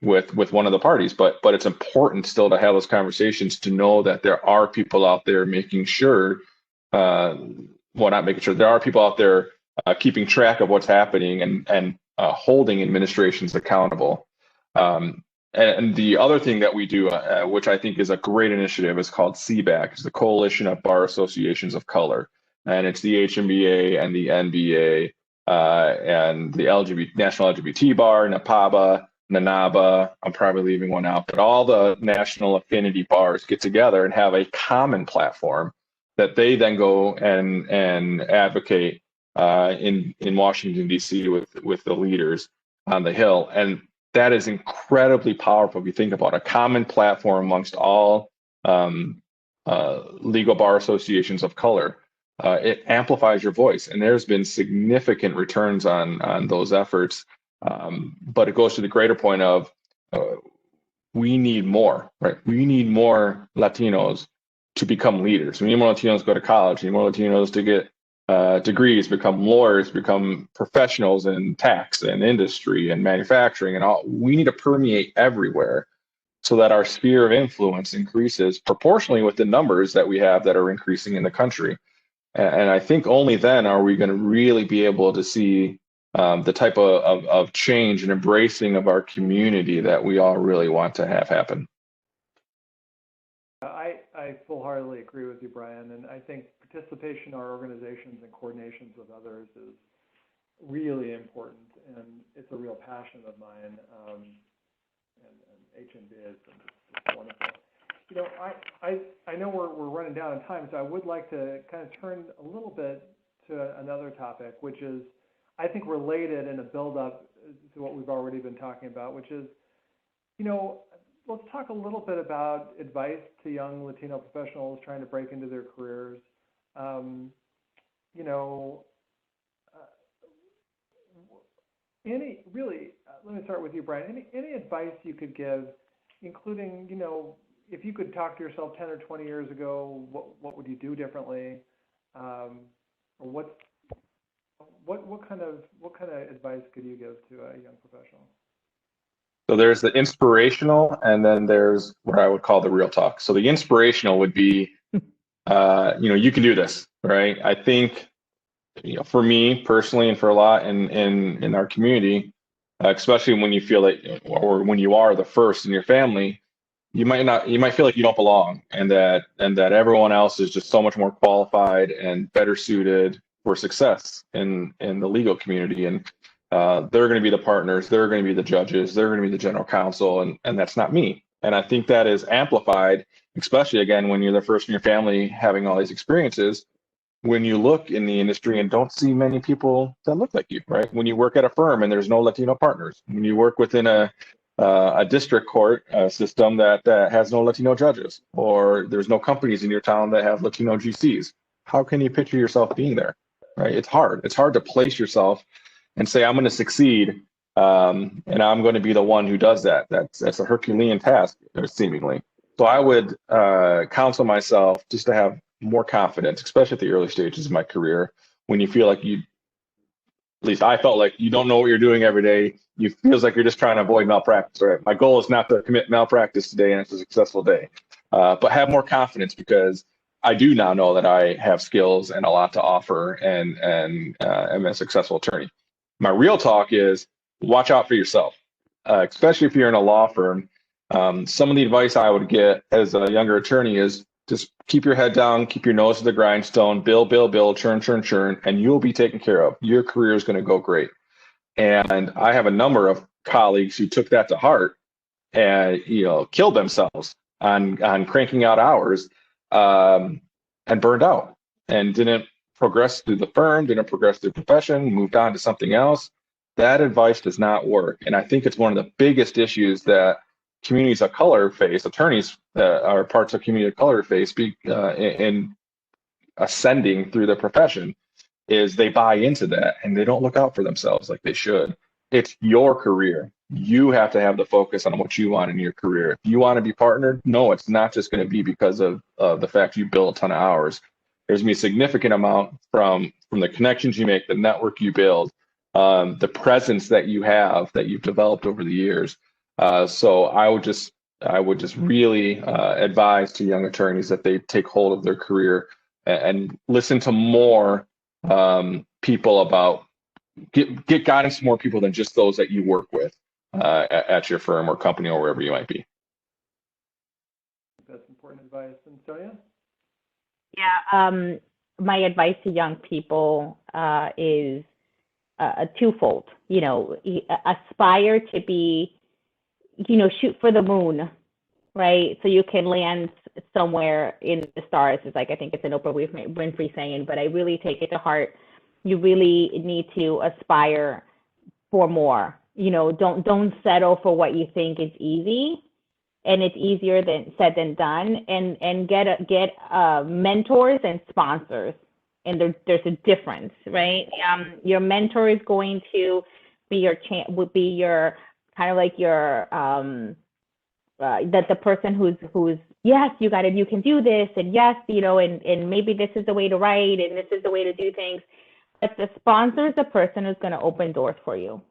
with one of the parties. But it's important still to have those conversations, to know that there are people out there making sure, not making sure, there are people out there keeping track of what's happening and holding administrations accountable. And the other thing that we do, which I think is a great initiative, is called CBAC. It's the Coalition of Bar Associations of Color. And it's the HNBA and the NBA and the National LGBT Bar, NAPABA, NANABA. I'm probably leaving one out, but all the national affinity bars get together and have a common platform that they then go and advocate in Washington, D.C. with the leaders on the Hill. And that is incredibly powerful if you think about a common platform amongst all legal bar associations of color. It amplifies your voice, and there's been significant returns on those efforts. But it goes to the greater point of we need more, right? We need more Latinos to become leaders. We need more Latinos to go to college. We need more Latinos to get degrees, become lawyers, become professionals in tax and industry and manufacturing and all. We need to permeate everywhere so that our sphere of influence increases proportionally with the numbers that we have that are increasing in the country. And I think only then are we going to really be able to see the type of change and embracing of our community that we all really want to have happen. I full-heartedly agree with you, Brian, and I think participation in our organizations and coordinations with others is really important, and it's a real passion of mine, and HNBA is just wonderful. You know, I know we're running down on time, so I would like to kind of turn a little bit to another topic, which is, I think, related in a build-up to what we've already been talking about, which is, you know, let's talk a little bit about advice to young Latino professionals trying to break into their careers. You know, let me start with you, Brian. Any advice you could give, including, you know, if you could talk to yourself 10 or 20 years ago, what would you do differently? Or what kind of advice could you give to a young professional? So there's the inspirational, and then there's what I would call the real talk. So the inspirational would be, you know, you can do this, right? I think, you know, for me personally, and for a lot in our community, especially when you feel that, or when you are the first in your family, you might feel like you don't belong, and that everyone else is just so much more qualified and better suited for success in the legal community. And they're going to be the partners, they're going to be the judges, they're going to be the general counsel, and that's not me. And I think that is amplified, especially again when you're the first in your family having all these experiences, when you look in the industry and don't see many people that look like you, right? When you work at a firm and there's no Latino partners, when you work within a district court system that has no Latino judges, or there's no companies in your town that have Latino GCs, how can you picture yourself being there, right? It's hard to place yourself and say, I'm going to succeed, and I'm going to be the one who does that. That's a Herculean task, seemingly. So I would counsel myself just to have more confidence, especially at the early stages of my career, when you feel like at least I felt like you don't know what you're doing every day. You feels like you're just trying to avoid malpractice, right? My goal is not to commit malpractice today, and it's a successful day. But have more confidence, because I do now know that I have skills and a lot to offer, and am a successful attorney. My real talk is watch out for yourself, especially if you're in a law firm. Some of the advice I would get as a younger attorney is just keep your head down, keep your nose to the grindstone, bill, churn, and you'll be taken care of. Your career is going to go great. And I have a number of colleagues who took that to heart and, you know, killed themselves on cranking out hours, and burned out and didn't progress through the firm, didn't progress through profession, moved on to something else. that advice does not work. And I think it's one of the biggest issues that communities of color face, attorneys that are parts of community of color face in ascending through the profession, is they buy into that and they don't look out for themselves like they should. It's your career. You have to have the focus on what you want in your career. If you want to be partnered, no, it's not just going to be because of the fact you bill a ton of hours. There's going to be a significant amount from the connections you make, the network you build, the presence that you have that you've developed over the years. So I would just really advise to young attorneys that they take hold of their career and listen to more people about get guidance to more people than just those that you work with at your firm or company or wherever you might be. That's important advice. And Sonia? Yeah, my advice to young people is a twofold. You know, aspire to be, you know, shoot for the moon, right? So you can land somewhere in the stars. It's like, I think it's an Oprah Winfrey saying, but I really take it to heart. You really need to aspire for more. You know, don't settle for what you think is easy, and it's easier than said than done. And get mentors and sponsors. And there's a difference, right? Your mentor is going to be your kind of like your that the person who's yes, you got it, you can do this, and yes, you know, and maybe this is the way to write, and this is the way to do things. But the sponsor is the person who's going to open doors for you,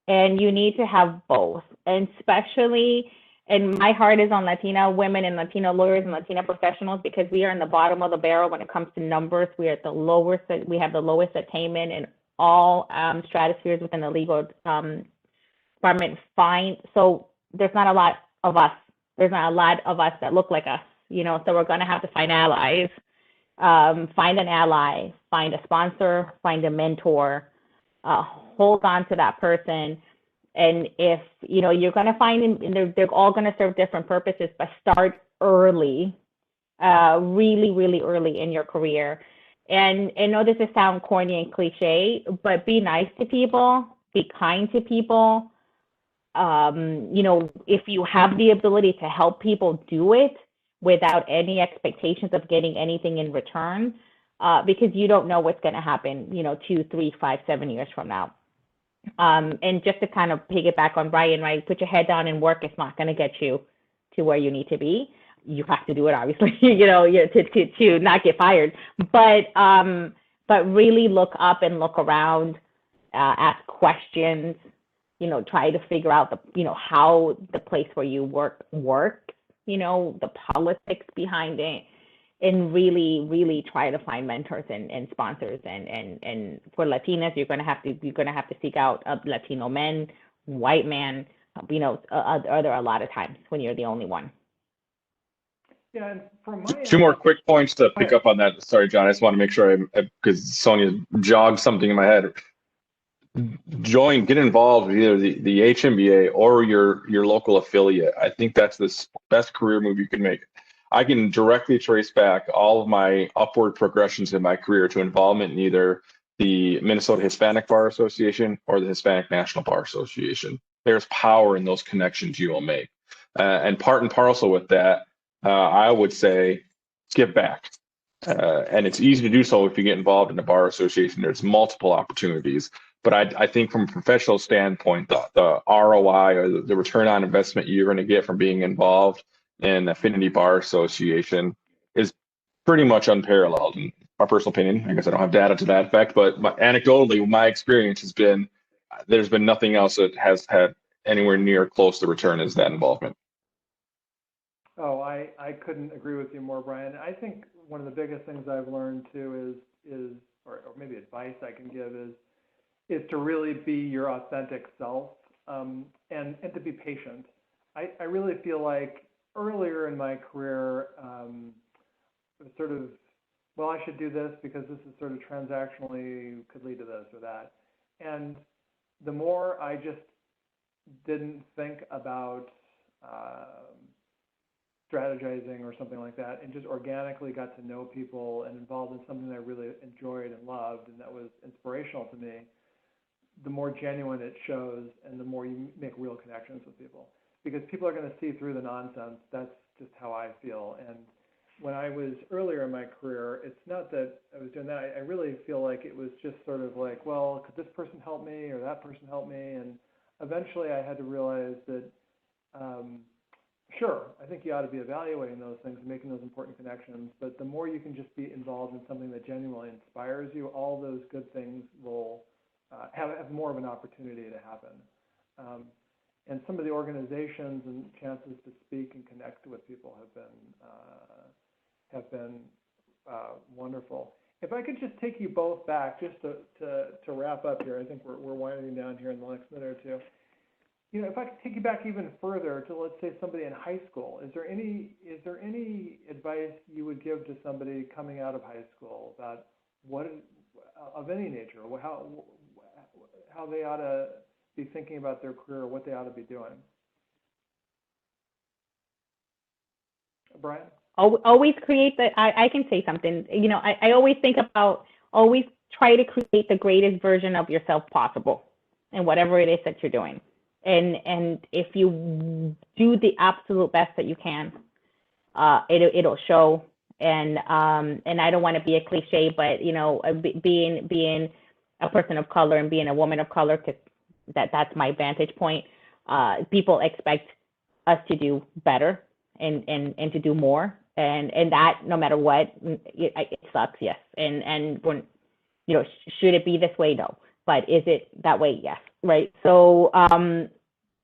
and you need to have both. And especially, and my heart is on Latina women and Latino lawyers and Latina professionals, because we are in the bottom of the barrel when it comes to numbers. We are at the lowest. We have the lowest attainment in all stratospheres within the legal department. Fine. So there's not a lot of us. There's not a lot of us that look like us, you know, so we're going to have to find allies, find an ally, find a sponsor, find a mentor, hold on to that person. And if, you know, you're going to find, and they're all going to serve different purposes, but start early, really, really early in your career. And I know this is sound corny and cliche, but be nice to people, be kind to people. You know, if you have the ability to help people, do it without any expectations of getting anything in return, because you don't know what's going to happen, you know, 2, 3, 5, 7 years from now. And just to kind of piggyback on Brian, right? Put your head down and work. It's not going to get you to where you need to be. You have to do it, obviously, you know, to not get fired. But really look up and look around, ask questions. You know, try to figure out how the place where you works, you know, the politics behind it, and really, really try to find mentors and sponsors. And for Latinas, you're gonna have to seek out Latino men, white men. You know, are there a lot of times when you're the only one? Yeah, and from my Two more quick points to pick up on that. Sorry, John, I just want to make sure because Sonia jogged something in my head. Get involved with either the HNBA or your local affiliate. I think that's the best career move you can make. I can directly trace back all of my upward progressions in my career to involvement in either the Minnesota Hispanic Bar Association or the Hispanic National Bar Association. There's power in those connections you will make. And part and parcel with that, I would say, give back. And it's easy to do so if you get involved in a bar association. There's multiple opportunities. But I think from a professional standpoint, the ROI or the return on investment you're going to get from being involved in Affinity Bar Association is pretty much unparalleled. In my personal opinion, I guess I don't have data to that effect, but anecdotally, my experience has been there's been nothing else that has had anywhere near close to return as that involvement. Oh, I couldn't agree with you more, Brian. I think one of the biggest things I've learned too is or maybe advice I can give is to really be your authentic self, and to be patient. I really feel like earlier in my career, it was sort of, well, I should do this because this is sort of transactionally could lead to this or that. And the more I just didn't think about strategizing or something like that, and just organically got to know people and involved in something that I really enjoyed and loved and that was inspirational to me, the more genuine it shows and the more you make real connections with people. Because people are going to see through the nonsense. That's just how I feel. And when I was earlier in my career, it's not that I was doing that. I really feel like it was just sort of like, well, could this person help me or that person help me? And eventually I had to realize that, sure, I think you ought to be evaluating those things and making those important connections. But the more you can just be involved in something that genuinely inspires you, all those good things will have more of an opportunity to happen. And some of the organizations and chances to speak and connect with people have been wonderful. If I could just take you both back, just to wrap up here, I think we're winding down here in the next minute or two. You know, if I could take you back even further to, let's say, somebody in high school, is there any advice you would give to somebody coming out of high school about what, of any nature, how they ought to be thinking about their career, what they ought to be doing? Brian? Always create I can say something. You know, I always think about, always try to create the greatest version of yourself possible in whatever it is that you're doing. And if you do the absolute best that you can, it'll show. And I don't want to be a cliche, but you know, being a person of color and being a woman of color, because that's my vantage point. People expect us to do better and to do more, and that no matter what, it sucks, yes. And when, you know, should it be this way? No. But is it that way? Yes. Right. So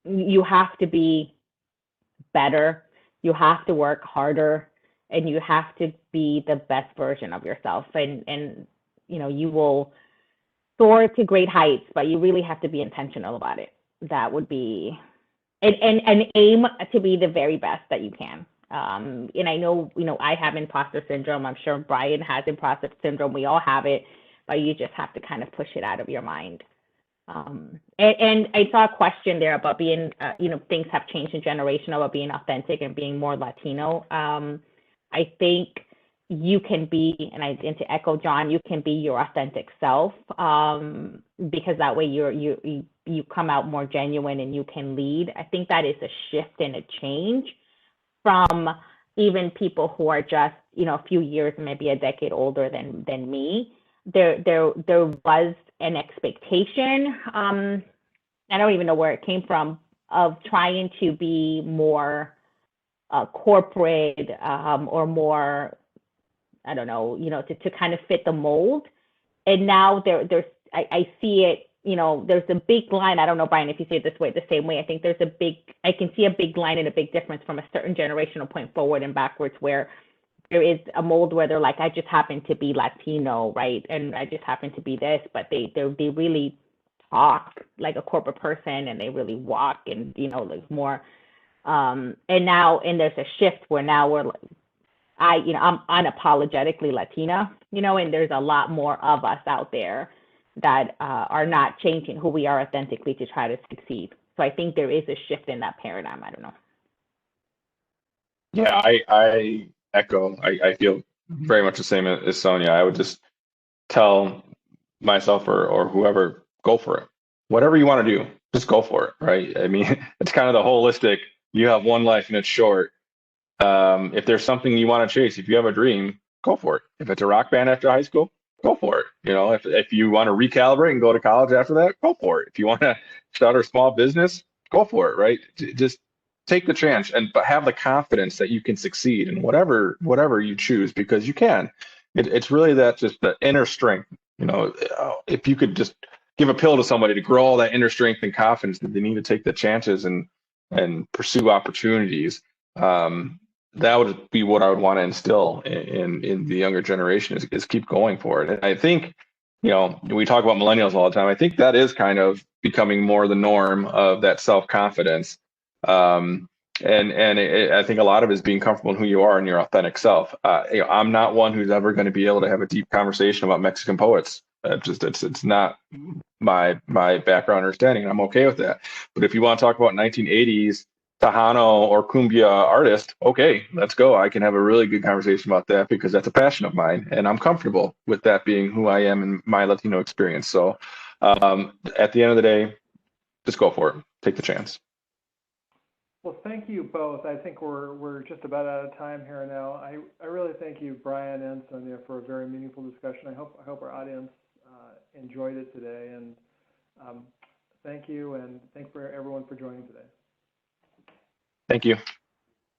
you have to be better. You have to work harder, and you have to be the best version of yourself. And you know, you will soar to great heights, but you really have to be intentional about it. That would be, and aim to be the very best that you can. And I know, you know, I have imposter syndrome. I'm sure Brian has imposter syndrome. We all have it, but you just have to kind of push it out of your mind. And I saw a question there about being, you know, things have changed in generation about being authentic and being more Latino. I think you can be, and to echo John, you can be your authentic self, because that way you come out more genuine and you can lead. I think that is a shift and a change from even people who are just, you know, a few years, maybe a decade older than me. There was an expectation, I don't even know where it came from, of trying to be more corporate, or more, I don't know, you know, to kind of fit the mold. And now I see it, you know, there's a big line. I don't know, Brian, if you see it this way, the same way. I think I can see a big line and a big difference from a certain generational point forward and backwards, where there is a mold where they're like, I just happen to be Latino, right? And I just happen to be this, but they really talk like a corporate person, and they really walk, and, you know, like more, and there's a shift where now we're like, I'm unapologetically Latina, you know, and there's a lot more of us out there that are not changing who we are authentically to try to succeed. So I think there is a shift in that paradigm. I don't know. Yeah, I echo. I feel very much the same as Sonia. I would just tell myself or whoever, go for it. Whatever you want to do, just go for it, right? I mean, it's kind of the holistic, you have one life and it's short. If there's something you want to chase, if you have a dream, go for it. If it's a rock band after high school, go for it. You know, if you want to recalibrate and go to college after that, go for it. If you want to start a small business, go for it, right? Just take the chance, but have the confidence that you can succeed in whatever you choose, because you can. It's really that, just the inner strength. You know, if you could just give a pill to somebody to grow all that inner strength and confidence that they need to take the chances and pursue opportunities, that would be what I would want to instill in the younger generation, is keep going for it. And I think, you know, we talk about millennials all the time. I think that is kind of becoming more the norm of that self-confidence. I think a lot of it is being comfortable in who you are and your authentic self. You know, I'm not one who's ever going to be able to have a deep conversation about Mexican poets. It's not my background understanding, and I'm okay with that. But if you want to talk about 1980s Tejano or cumbia artist, okay, let's go. I can have a really good conversation about that, because that's a passion of mine, and I'm comfortable with that being who I am in my Latino experience. So At the end of the day, just go for it. Take the chance. Well, thank you both. I think we're just about out of time here now. I really thank you, Brian and Sonia, for a very meaningful discussion. I hope our audience enjoyed it today, and thank you, and thanks for everyone for joining today. Thank you.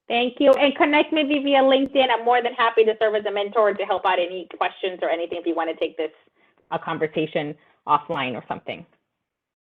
Thank you. And connect maybe via LinkedIn. I'm more than happy to serve as a mentor to help out any questions or anything if you want to take this a conversation offline or something.